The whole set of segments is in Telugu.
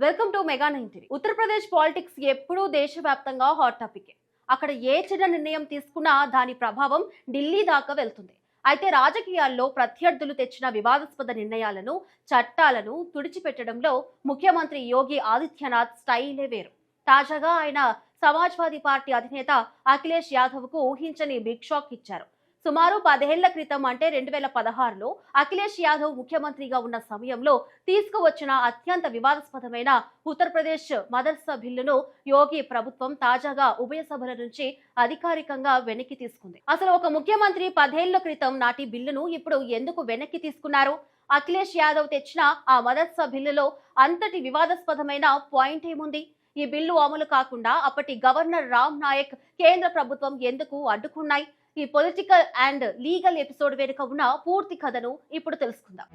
Welcome to mega 9 TV. Uttar Pradesh politics ఎప్పుడూ దేశవ్యాప్తంగా హాట్ టాపిక్. అక్కడ ఏ చిన్న నిర్ణయం తీసుకున్నా దాని ప్రభావం ఢిల్లీ దాకా వెళ్తుంది. అయితే రాజకీయాల్లో ప్రత్యర్థులు తెచ్చిన వివాదాస్పద నిర్ణయాలను, చట్టాలను తుడిచిపెట్టడంలో ముఖ్యమంత్రి యోగి ఆదిత్యనాథ్ స్టైలే వేరు. తాజాగా ఆయన సమాజ్వాదీ పార్టీ అధినేత అఖిలేష్ యాదవ్ కు ఊహించని బిగ్ షాక్ ఇచ్చారు. సుమారు 10 ఏళ్ల క్రితం అంటే 2016లో అఖిలేష్ యాదవ్ ముఖ్యమంత్రిగా ఉన్న సమయంలో తీసుకువచ్చిన అత్యంత వివాదాస్పదమైన ఉత్తరప్రదేశ్ మదర్సా బిల్లును యోగి ప్రభుత్వం తాజాగా ఉభయ సభల నుంచి అధికారికంగా వెనక్కి తీసుకుంది. అసలు ఒక ముఖ్యమంత్రి 10 ఏళ్ల క్రితం నాటి బిల్లును ఇప్పుడు ఎందుకు వెనక్కి తీసుకున్నారు? అఖిలేష్ యాదవ్ తెచ్చిన ఆ మదర్సా బిల్లులో అంతటి వివాదాస్పదమైన పాయింట్ ఏముంది? ఈ బిల్లు అమలు కాకుండా అప్పటి గవర్నర్ రామ్ నాయక్ కేంద్ర ప్రభుత్వం ఎందుకు అడ్డుకున్నాయి? ఈ పొలిటికల్ అండ్ లీగల్ ఎపిసోడ్ వెనుక ఉన్న పూర్తి కథను ఇప్పుడు తెలుసుకుందాం.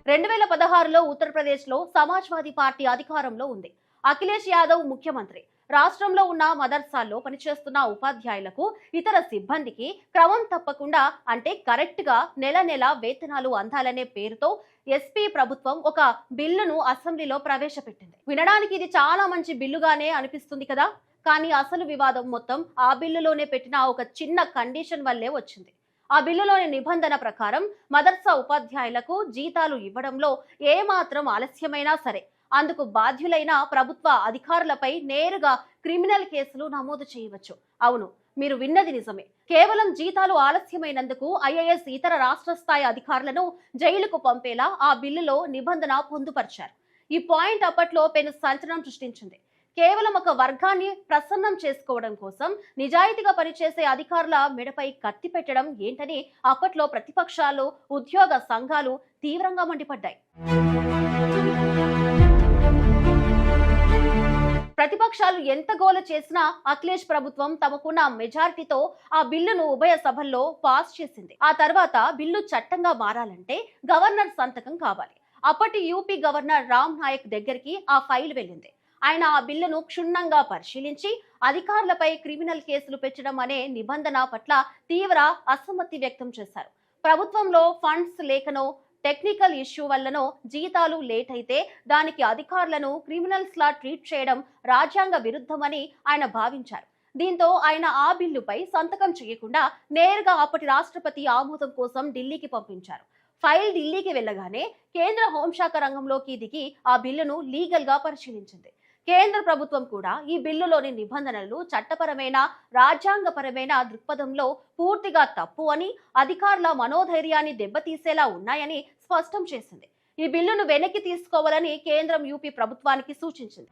2016లో ఉత్తరప్రదేశ్ లో సమాజ్వాదీ పార్టీ అధికారంలో ఉంది. అఖిలేష్ యాదవ్ ముఖ్యమంత్రి. రాష్ట్రంలో ఉన్న మదర్సాల్లో పనిచేస్తున్న ఉపాధ్యాయులకు, ఇతర సిబ్బందికి క్రమం తప్పకుండా అంటే కరెక్ట్ గా నెల నెల వేతనాలు అందాలనే పేరుతో ఎస్పీ ప్రభుత్వం ఒక బిల్లును అసెంబ్లీలో ప్రవేశపెట్టింది. వినడానికి ఇది చాలా మంచి బిల్లుగానే అనిపిస్తుంది కదా, కానీ అసలు వివాదం మొత్తం ఆ బిల్లులోనే పెట్టిన ఒక చిన్న కండిషన్ వల్లే వచ్చింది. ఆ బిల్లులోని నిబంధన ప్రకారం మదర్సా ఉపాధ్యాయులకు జీతాలు ఇవ్వడంలో ఏమాత్రం ఆలస్యమైనా సరే అందుకు బాధ్యులైన ప్రభుత్వ అధికారులపై నేరుగా క్రిమినల్ కేసులు నమోదు చేయవచ్చు. అవును, మీరు విన్నది నిజమే. కేవలం జీతాలు ఆలస్యమైనందుకు ఐఏఎస్ ఇతర రాష్ట్ర స్థాయి అధికారులను జైలుకు పంపేలా ఆ బిల్లులో నిబంధన పొందుపరిచారు. ఈ పాయింట్ అప్పట్లో పెను సంచలనం సృష్టించింది. కేవలం ఒక వర్గాన్ని ప్రసన్నం చేసుకోవడం కోసం నిజాయితీగా పనిచేసే అధికారుల మెడపై కత్తి పెట్టడం ఏంటని అప్పట్లో ప్రతిపక్షాలు, ఉద్యోగ సంఘాలు తీవ్రంగా మండిపడ్డాయి. ప్రతిపక్షాలు ఎంత గోల చేసినా అఖిలేష్ ప్రభుత్వం తమకున్న మెజారిటీతో ఆ బిల్లును ఉభయ సభల్లో పాస్ చేసింది. ఆ తర్వాత బిల్లు చట్టంగా మారాలంటే గవర్నర్ సంతకం కావాలి. అప్పటి యూపీ గవర్నర్ రామ్ నాయక్ దగ్గరికి ఆ ఫైల్ వెళ్ళింది. ఆయన ఆ బిల్లును క్షుణ్ణంగా పరిశీలించి అధికారులపై క్రిమినల్ కేసులు పెట్టడం అనే నిబంధన పట్ల తీవ్ర అసమ్మతి వ్యక్తం చేశారు. ప్రభుత్వంలో ఫండ్స్ లేకనో, టెక్నికల్ ఇష్యూ వల్లనో జీతాలు లేట్ అయితే దానికి అధికారులను క్రిమినల్స్ లా ట్రీట్ చేయడం రాజ్యాంగ విరుద్ధమని ఆయన భావించారు. దీంతో ఆయన ఆ బిల్లుపై సంతకం చేయకుండా నేరుగా అప్పటి రాష్ట్రపతి ఆమోదం కోసం ఢిల్లీకి పంపించారు. ఫైల్ ఢిల్లీకి వెళ్ళగానే కేంద్ర హోంశాఖ రంగంలోకి దిగి ఆ బిల్లును లీగల్ గా పరిశీలించింది. కేంద్ర ప్రభుత్వం కూడా ఈ బిల్లులోని నిబంధనలు చట్టపరమైన, రాజ్యాంగపరమైన దృక్పథంలో పూర్తిగా తప్పు అని, అధికారుల మనోధైర్యాన్ని దెబ్బతీసేలా ఉన్నాయని స్పష్టం చేసింది. ఈ బిల్లును వెనక్కి తీసుకోవాలని కేంద్రం యూపీ ప్రభుత్వానికి సూచించింది.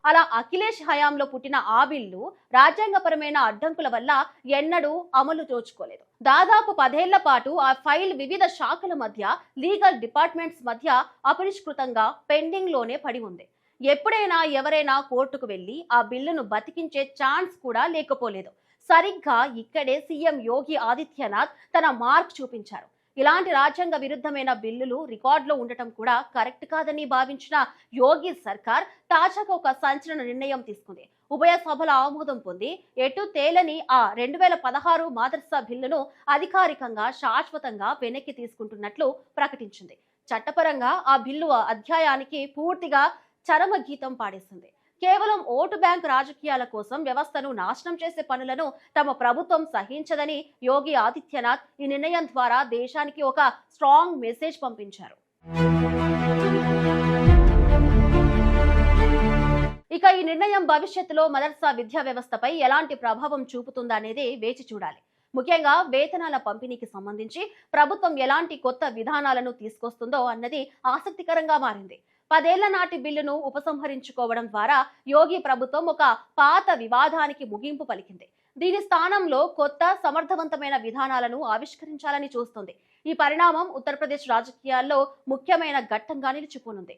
అలా అఖిలేష్ హయాంలో పుట్టిన ఆ బిల్లు రాజ్యాంగపరమైన అడ్డంకుల వల్ల ఎన్నడూ అమలు నోచుకోలేదు. దాదాపు 10 ఏళ్ల పాటు ఆ ఫైల్ వివిధ శాఖల మధ్య, లీగల్ డిపార్ట్మెంట్స్ మధ్య అపరిష్కృతంగా పెండింగ్ లోనే పడి ఉంది. ఎప్పుడైనా ఎవరైనా కోర్టుకు వెళ్లి ఆ బిల్లును బతికించే ఛాన్స్ కూడా లేకపోలేదు. సరిగ్గా ఇక్కడే సీఎం యోగి ఆదిత్యనాథ్ తన మార్క్ చూపించారు. ఇలాంటి రాజ్యాంగ విరుద్ధమైన బిల్లులు రికార్డులో ఉండటం కూడా కరెక్ట్ కాదని భావించిన యోగి సర్కార్ తాజాగా ఒక సంచలన నిర్ణయం తీసుకుంది. ఉభయ సభల ఆమోదం పొంది ఎటు తేలని ఆ 2016 మదర్సా బిల్లును అధికారికంగా, శాశ్వతంగా వెనక్కి తీసుకుంటున్నట్లు ప్రకటించింది. చట్టపరంగా ఆ బిల్లు అధ్యాయానికి పూర్తిగా చరమ గీతం పాడేసింది. కేవలం ఓటు బ్యాంక్ రాజకీయాల కోసం వ్యవస్థను నాశనం చేసే పనులను తమ ప్రభుత్వం సహించదని యోగి ఆదిత్యనాథ్ ఈ నిర్ణయం ద్వారా దేశానికి ఒక స్ట్రాంగ్ మెసేజ్ పంపించారు. ఇక ఈ నిర్ణయం భవిష్యత్తులో మదర్సా విద్యా వ్యవస్థపై ఎలాంటి ప్రభావం చూపుతుందనేది వేచి చూడాలి. ముఖ్యంగా వేతనాల పంపిణీకి సంబంధించి ప్రభుత్వం ఎలాంటి కొత్త విధానాలను తీసుకొస్తుందో అన్నది ఆసక్తికరంగా మారింది. 10 ఏళ్ల నాటి బిల్లును ఉపసంహరించుకోవడం ద్వారా యోగి ప్రభుత్వం ఒక పాత వివాదానికి ముగింపు పలికింది. దీని స్థానంలో కొత్త, సమర్థవంతమైన విధానాలను ఆవిష్కరించాలని చూస్తుంది. ఈ పరిణామం ఉత్తరప్రదేశ్ రాజకీయాల్లో ముఖ్యమైన ఘట్టంగా నిలిచిపోనుంది.